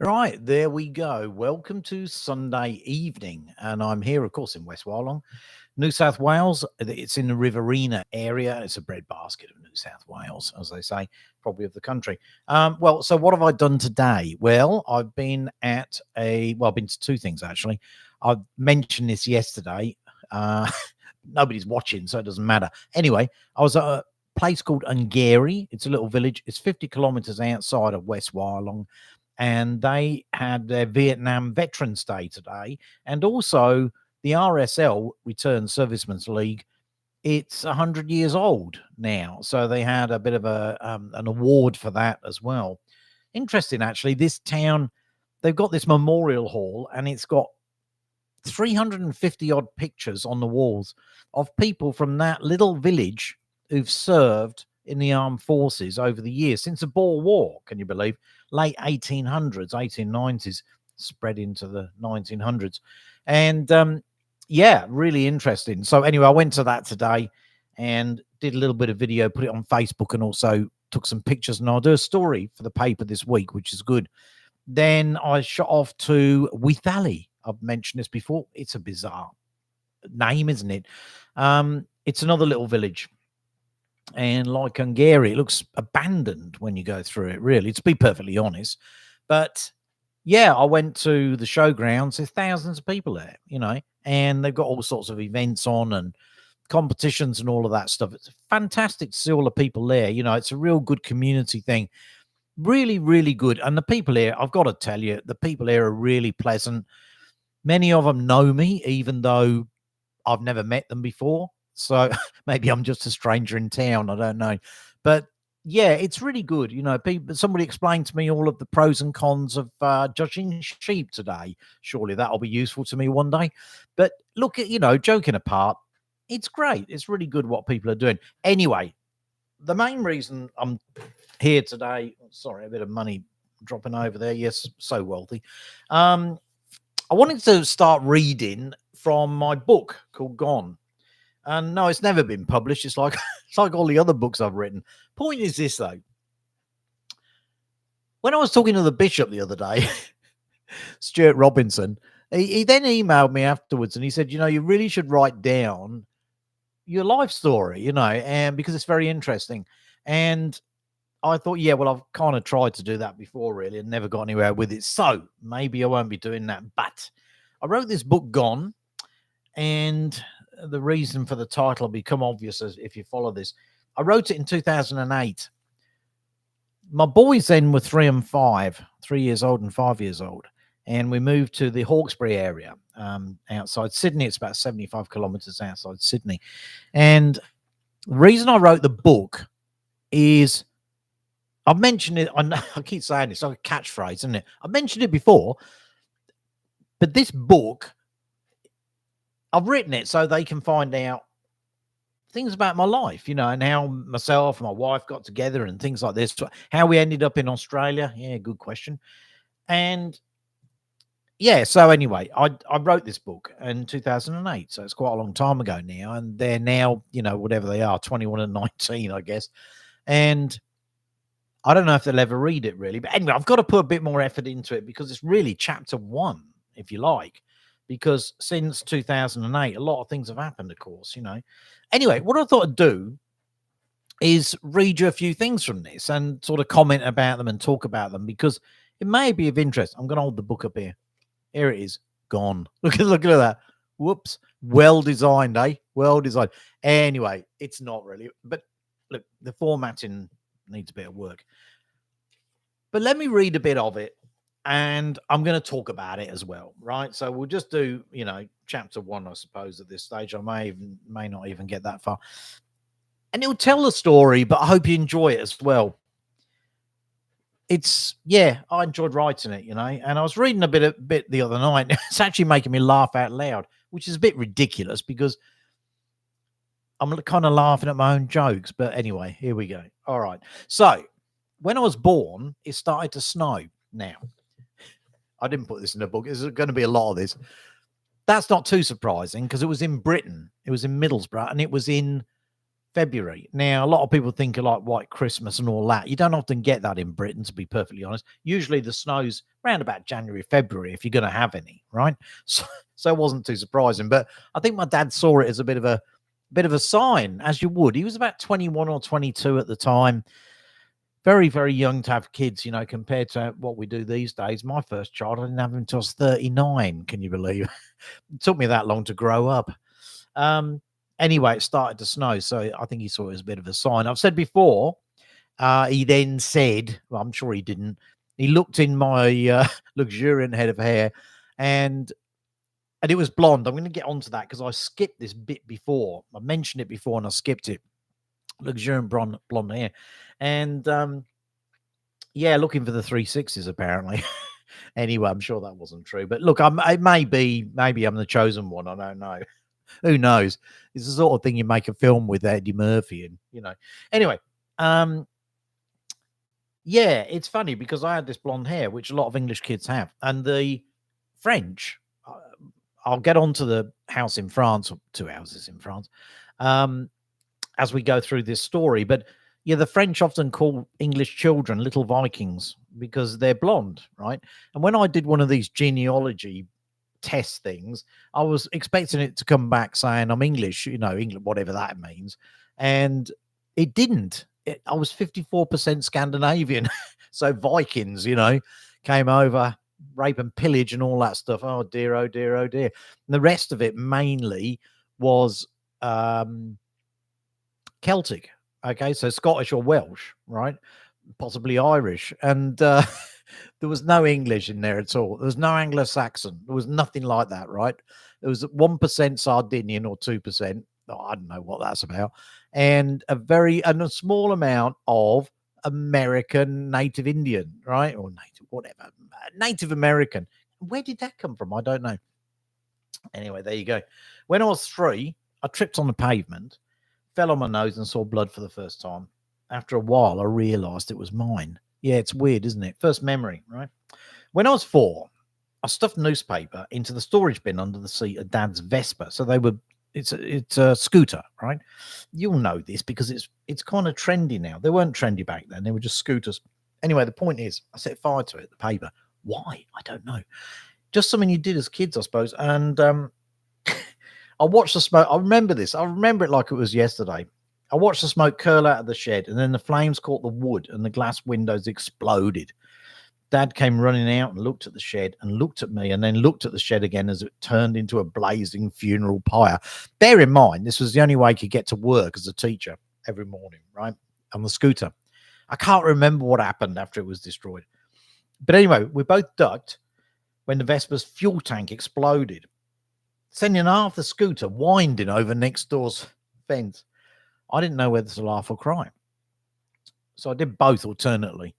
Right, there we go. Welcome to Sunday evening. And I'm here, of course, in West Wyalong, New South Wales. It's in the Riverina area. It's a breadbasket of New South Wales, as they say, probably of the country. So what have I done today? Well, I've been to two things actually. I mentioned this yesterday. Uh, Nobody's watching, so it doesn't matter. Anyway, I was at a place called Ungary. It's a little village. It's 50 kilometers outside of West Wyalong, and they had their Vietnam Veterans Day today, and also the RSL, Return Servicemen's League. It's 100 years old now, so they had a bit of an award for that as well. Interesting, actually. This town, they've got this memorial hall, and it's got 350 odd pictures on the walls of people from that little village who've served in the armed forces over the years since the Boer War. Can you believe? Late 1800s, 1890s, spread into the 1900s. And yeah, really interesting. So, anyway, I went to that today and did a little bit of video, put it on Facebook, and also took some pictures. And I'll do a story for the paper this week, which is good. Then I shot off to Withally. I've mentioned this before. It's a bizarre name, isn't it? It's another little village. And like Hungary, it looks abandoned when you go through it, really, to be perfectly honest. But yeah, I went to the showgrounds. There's thousands of people there, and they've got all sorts of events on and competitions and all of that stuff. It's fantastic to see all the people there. It's a real good community thing. Really, really good. And the people here, I've got to tell you, the people here are really pleasant. Many of them know me, even though I've never met them before. So maybe I'm just a stranger in town. I don't know. But yeah, it's really good. Somebody explained to me all of the pros and cons of judging sheep today. Surely that'll be useful to me one day. But look at, joking apart, it's great. It's really good what people are doing. Anyway, the main reason I'm here today, sorry, a bit of money dropping over there. Yes, so wealthy. I wanted to start reading from my book called Gone. And no, it's never been published. It's like all the other books I've written. Point is this, though. When I was talking to the bishop the other day, Stuart Robinson, he then emailed me afterwards and he said, you really should write down your life story, and because it's very interesting. And I thought, yeah, well, I've kind of tried to do that before, really, and never got anywhere with it. So maybe I won't be doing that. But I wrote this book, Gone, and the reason for the title will become obvious as if you follow this. I wrote it in 2008. My boys then were 3 and 5, 3 years old and 5 years old. And we moved to the Hawkesbury area outside Sydney. It's about 75 kilometers outside Sydney. And the reason I wrote the book is I've mentioned it. I keep saying this, it's like a catchphrase, isn't it? I've mentioned it before, but this book, I've written it so they can find out things about my life, and how myself and my wife got together and things like this, how we ended up in Australia. Yeah, good question. And yeah, so anyway, I wrote this book in 2008, so it's quite a long time ago now, and they're now, whatever they are, 21 and 19, I guess. And I don't know if they'll ever read it, really. But anyway, I've got to put a bit more effort into it because it's really chapter 1, if you like, because since 2008, a lot of things have happened, of course, Anyway, what I thought I'd do is read you a few things from this and sort of comment about them and talk about them because it may be of interest. I'm going to hold the book up here. Here it is. Gone. Look at that. Whoops. Well designed, eh? Well designed. Anyway, it's not really. But look, the formatting needs a bit of work. But let me read a bit of it and I'm going to talk about it as well, right? So we'll just do, chapter 1, I suppose, at this stage. I may not even get that far. And it'll tell the story, but I hope you enjoy it as well. I enjoyed writing it, and I was reading a bit the other night. It's actually making me laugh out loud, which is a bit ridiculous because I'm kind of laughing at my own jokes. But anyway, here we go. All right. So when I was born, it started to snow. Now, I didn't put this in the book. There's going to be a lot of this. That's not too surprising because it was in Britain. It was in Middlesbrough, and it was in February. Now, a lot of people think of like White Christmas and all that. You don't often get that in Britain, to be perfectly honest. Usually the snow's around about January, February, if you're going to have any, right? So it wasn't too surprising. But I think my dad saw it as a bit of a sign, as you would. He was about 21 or 22 at the time. Very, very young to have kids, compared to what we do these days. My first child, I didn't have him until I was 39. Can you believe? It took me that long to grow up. Anyway, it started to snow, so I think he saw it as a bit of a sign. I've said before, he then said, well, I'm sure he didn't, he looked in my luxuriant head of hair, and it was blonde. I'm going to get onto that because I skipped this bit before. I mentioned it before and I skipped it. Luxuriant blonde hair. And yeah, looking for the 360s apparently. Anyway, I'm sure that wasn't true. But look, maybe I'm the chosen one. I don't know. Who knows? It's the sort of thing you make a film with Eddie Murphy and. Anyway, yeah, it's funny because I had this blonde hair, which a lot of English kids have. And the French, I'll get onto the house in France, or 2 houses in France, as we go through this story. But yeah, the French often call English children little Vikings because they're blonde, right? And when I did one of these genealogy test things, I was expecting it to come back saying I'm English, England, whatever that means. And it didn't. I was 54% Scandinavian. So Vikings, came over, rape and pillage and all that stuff. Oh dear, oh dear, oh dear. And the rest of it mainly was Celtic. Okay, so Scottish or Welsh, right? Possibly Irish. And there was no English in there at all. There was no Anglo-Saxon. There was nothing like that, right? There was 1% Sardinian or 2%. Oh, I don't know what that's about. And a small amount of American Native Indian, right? Or Native, whatever. Native American. Where did that come from? I don't know. Anyway, there you go. When I was 3, I tripped on the pavement, fell on my nose and saw blood for the first time. After a while, I realized it was mine. Yeah, it's weird, isn't it? First memory, right? When I was 4, I stuffed newspaper into the storage bin under the seat of Dad's Vespa. So it's a scooter, right? You'll know this because it's kind of trendy now. They weren't trendy back then. They were just scooters. Anyway, the point is, I set fire to it, the paper. Why? I don't know. Just something you did as kids, I suppose. And I watched the smoke. I remember this. I remember it like it was yesterday. I watched the smoke curl out of the shed, and then the flames caught the wood and the glass windows exploded. Dad came running out and looked at the shed and looked at me and then looked at the shed again as it turned into a blazing funeral pyre. Bear in mind, this was the only way he could get to work as a teacher every morning, right? On the scooter. I can't remember what happened after it was destroyed. But anyway, we both ducked when the Vespa's fuel tank exploded, sending half the scooter winding over next door's fence. I didn't know whether to laugh or cry. So I did both alternately.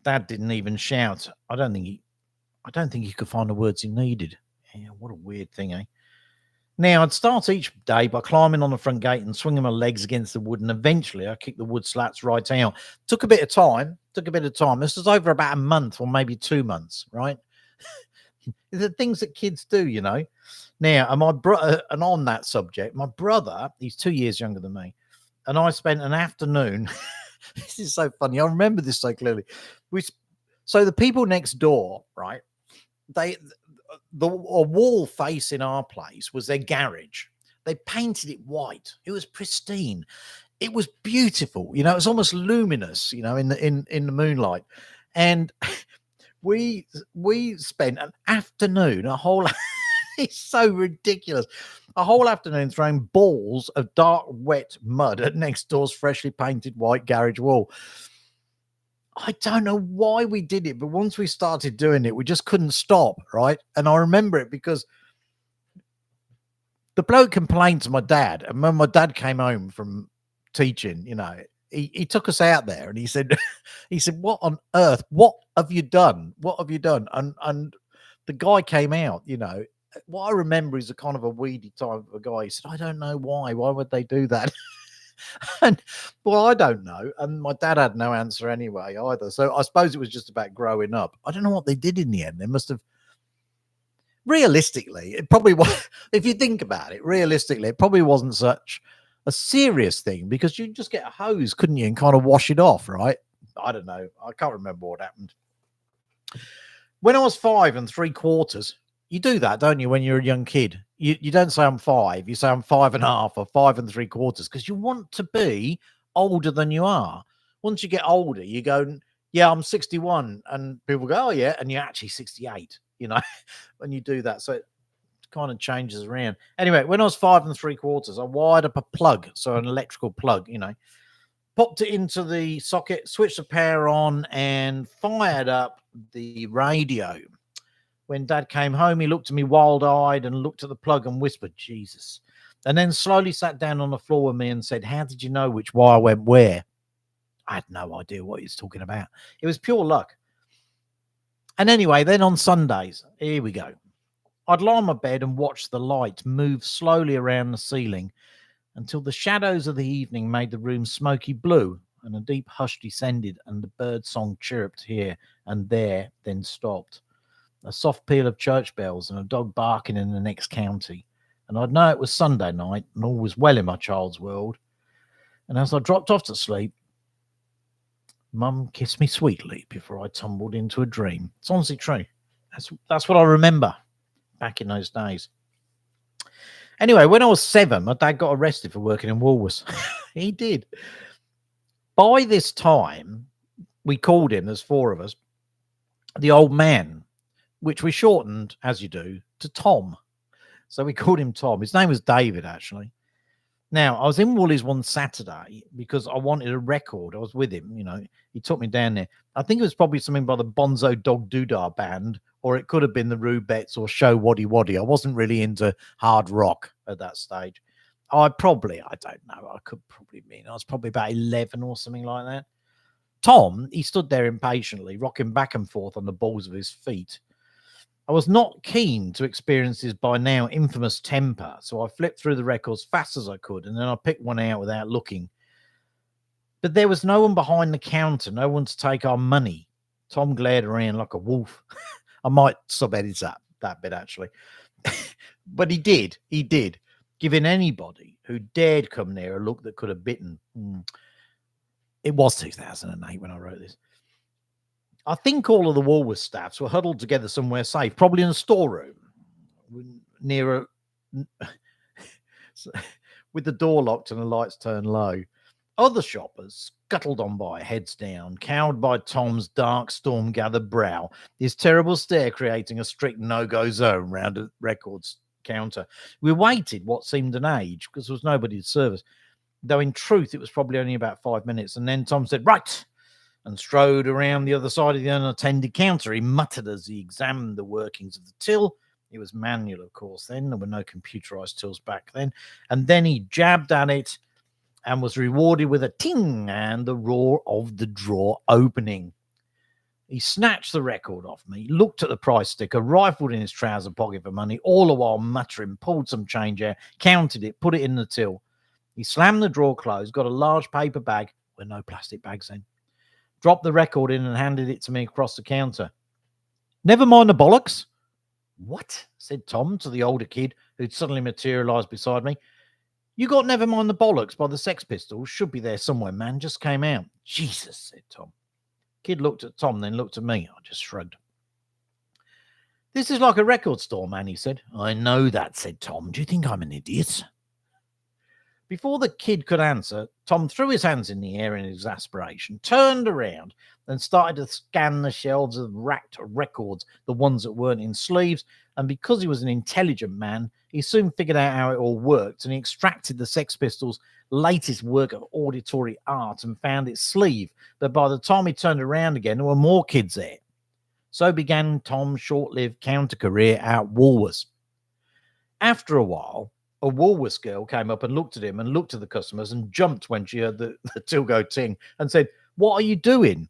Dad didn't even shout. I don't think he could find the words he needed. Yeah, what a weird thing, eh? Now, I'd start each day by climbing on the front gate and swinging my legs against the wood, and eventually I kicked the wood slats right out. Took a bit of time. This was over about a month or maybe 2 months, right? The things that kids do, Now, and on that subject, my brother, he's 2 years younger than me, and I spent an afternoon. This is so funny. I remember this so clearly. So the people next door, right? A wall facing our place was their garage. They painted it white. It was pristine. It was beautiful. It was almost luminous. In the moonlight, and we spent an afternoon, a whole. It's so ridiculous. A whole afternoon throwing balls of dark, wet mud at next door's freshly painted white garage wall. I don't know why we did it, but once we started doing it, we just couldn't stop, right? And I remember it because the bloke complained to my dad. And when my dad came home from teaching, he took us out there and he said, what on earth? What have you done? What have you done? And the guy came out, what I remember is a kind of a weedy type of a guy. He said, I don't know why. Why would they do that? And well, I don't know. And my dad had no answer anyway either. So I suppose it was just about growing up. I don't know what they did in the end. They must have, realistically, it probably was, if you think about it, realistically, it probably wasn't such a serious thing because you just get a hose, couldn't you, and kind of wash it off, right? I don't know. I can't remember what happened. When I was 5 3/4, you do that, don't you, when you're a young kid? You don't say I'm 5, you say I'm 5.5 or 5 3/4 because you want to be older than you are. Once you get older, you go, yeah, I'm 61. And people go, oh, yeah. And you're actually 68, when you do that. So it kind of changes around. Anyway, when I was 5 3/4, I wired up a plug, so an electrical plug, popped it into the socket, switched the power on, and fired up the radio. When Dad came home, he looked at me wild-eyed and looked at the plug and whispered, Jesus. And then slowly sat down on the floor with me and said, how did you know which wire went where? I had no idea what he was talking about. It was pure luck. And anyway, then on Sundays, here we go. I'd lie on my bed and watch the light move slowly around the ceiling until the shadows of the evening made the room smoky blue and a deep hush descended and the bird song chirped here and there, then stopped. A soft peal of church bells and a dog barking in the next county. And I'd know it was Sunday night and all was well in my child's world. And as I dropped off to sleep, Mum kissed me sweetly before I tumbled into a dream. It's honestly true. That's what I remember back in those days. Anyway, when I was 7, my dad got arrested for working in Woolworths. He did. By this time, we called him, there's 4 of us, the old man, which we shortened, as you do, to Tom. So we called him Tom. His name was David, actually. Now, I was in Woolies one Saturday because I wanted a record. I was with him, he took me down there. I think it was probably something by the Bonzo Dog Doodah band, or it could have been the Rubettes or Show Waddy Waddy. I wasn't really into hard rock at that stage. I don't know. I could probably mean I was probably about 11 or something like that. Tom, he stood there impatiently, rocking back and forth on the balls of his feet. I was not keen to experience his by now infamous temper, so I flipped through the records fast as I could, and then I picked one out without looking. But there was no one behind the counter, no one to take our money. Tom glared around like a wolf. I might sub-edit that bit, actually. But he did, giving anybody who dared come near a look that could have bitten. It was 2008 when I wrote this. I think all of the Woolworths staffs were huddled together somewhere safe, probably in a storeroom near with the door locked and the lights turned low. Other shoppers scuttled on by, heads down, cowed by Tom's dark, storm-gathered brow, his terrible stare creating a strict no-go zone round a records counter. We waited what seemed an age because there was nobody to serve us, though in truth it was probably only about 5 minutes. And then Tom said, right, and strode around the other side of the unattended counter. He muttered as he examined the workings of the till. It was manual, of course, then. There were no computerized tills back then. And then he jabbed at it and was rewarded with a ting and the roar of the drawer opening. He snatched the record off me, looked at the price sticker, rifled in his trouser pocket for money, all the while muttering, pulled some change out, counted it, put it in the till. He slammed the drawer closed, got a large paper bag, with no plastic bags then, dropped the record in and handed it to me across the counter. Never mind the bollocks. What? Said Tom to the older kid who'd suddenly materialized beside me. You got Never Mind the Bollocks by the Sex Pistols. Should be there somewhere, man. Just came out. Jesus, said Tom. Kid looked at Tom, then looked at me. I just shrugged. This is like a record store, man, he said. I know that, said Tom. Do you think I'm an idiot? Before the kid could answer, Tom threw his hands in the air in exasperation, turned around, and started to scan the shelves of racked records, the ones that weren't in sleeves. And because he was an intelligent man, he soon figured out how it all worked, and he extracted the Sex Pistols' latest work of auditory art and found its sleeve. But by the time he turned around again, there were more kids there. So began Tom's short-lived counter-career at Woolworths. After a while, a Woolworths girl came up and looked at him and looked at the customers and jumped when she heard the till go ting and said, "What are you doing?"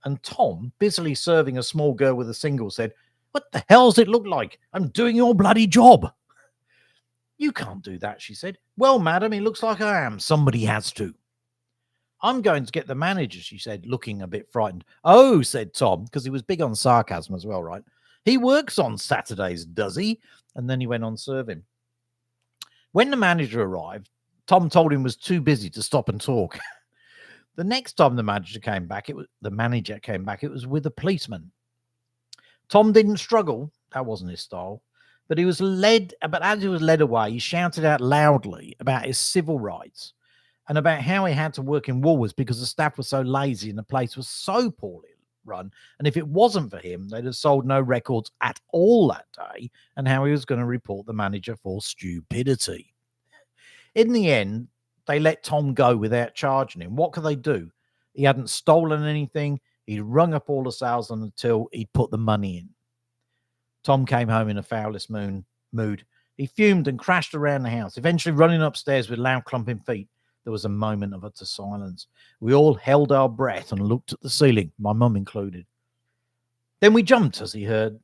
And Tom, busily serving a small girl with a single, said, "What the hell's it look like? I'm doing your bloody job." "You can't do that," she said. "Well, madam, it looks like I am. Somebody has to." "I'm going to get the manager," she said, looking a bit frightened. "Oh," said Tom, because he was big on sarcasm as well, right? "He works on Saturdays, does he?" And then he went on serving. When the manager arrived, Tom told him was too busy to stop and talk. The next time the manager came back, it was with a policeman. Tom didn't struggle. That wasn't his style. But as he was led away, he shouted out loudly about his civil rights and about how he had to work in Woolworths because the staff was so lazy and the place was so poorly run. And if it wasn't for him, they'd have sold no records at all that day, and how he was going to report the manager for stupidity. In the end, they let Tom go without charging him. What could they do? He hadn't stolen anything. He'd rung up all the sales on the till. He'd put the money in. Tom came home in a foulest mood. He fumed and crashed around the house, eventually running upstairs with loud clumping feet. There was a moment of utter silence. We all held our breath and looked at the ceiling, my mum included. Then we jumped as we heard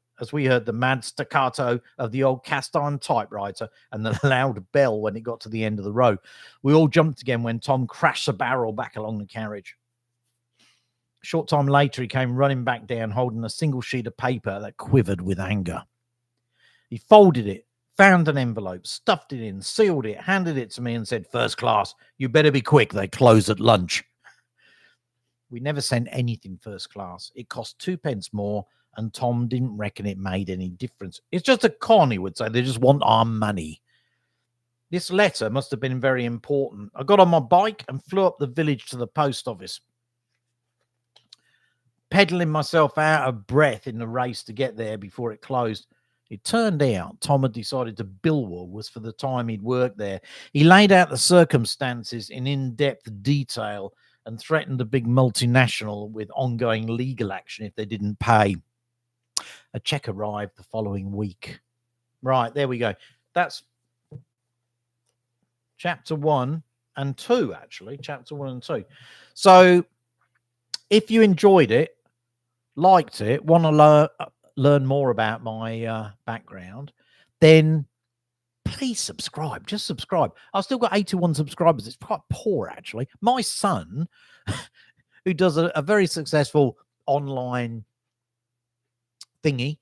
the mad staccato of the old cast-iron typewriter and the loud bell when it got to the end of the row. We all jumped again when Tom crashed the barrel back along the carriage. A short time later, he came running back down, holding a single sheet of paper that quivered with anger. He folded it, found an envelope, stuffed it in, sealed it, handed it to me and said, "First class, you better be quick, they close at lunch." We never sent anything first class. It cost 2p more, and Tom didn't reckon it made any difference. It's just a con, he would say. They just want our money. This letter must have been very important. I got on my bike and flew up the village to the post office, pedaling myself out of breath in the race to get there before it closed. It turned out Tom had decided to bill Woolworths for the time he'd worked there. He laid out the circumstances in in-depth detail and threatened the big multinational with ongoing legal action if they didn't pay. A check arrived the following week. Right, there we go. That's chapter 1 and 2, actually. Chapter 1 and 2. So if you enjoyed it, liked it, want to learn more about my background, then please subscribe. Just subscribe. I've still got 81 subscribers. It's quite poor, actually. My son, who does a very successful online thingy,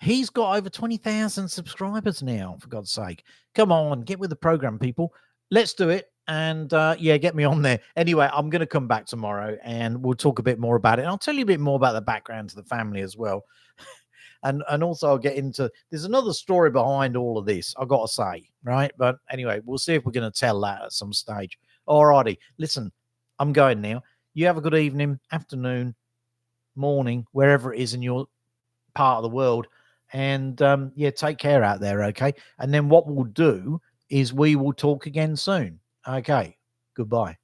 he's got over 20,000 subscribers now, for God's sake. Come on, get with the program, people. Let's do it. And yeah, get me on there. Anyway, I'm going to come back tomorrow and we'll talk a bit more about it. And I'll tell you a bit more about the background to the family as well. And also I'll get into, there's another story behind all of this, I've got to say, right? But anyway, we'll see if we're going to tell that at some stage. All righty. Listen, I'm going now. You have a good evening, afternoon, morning, wherever it is in your part of the world. And yeah, take care out there, okay? And then what we'll do is we will talk again soon. Okay, goodbye.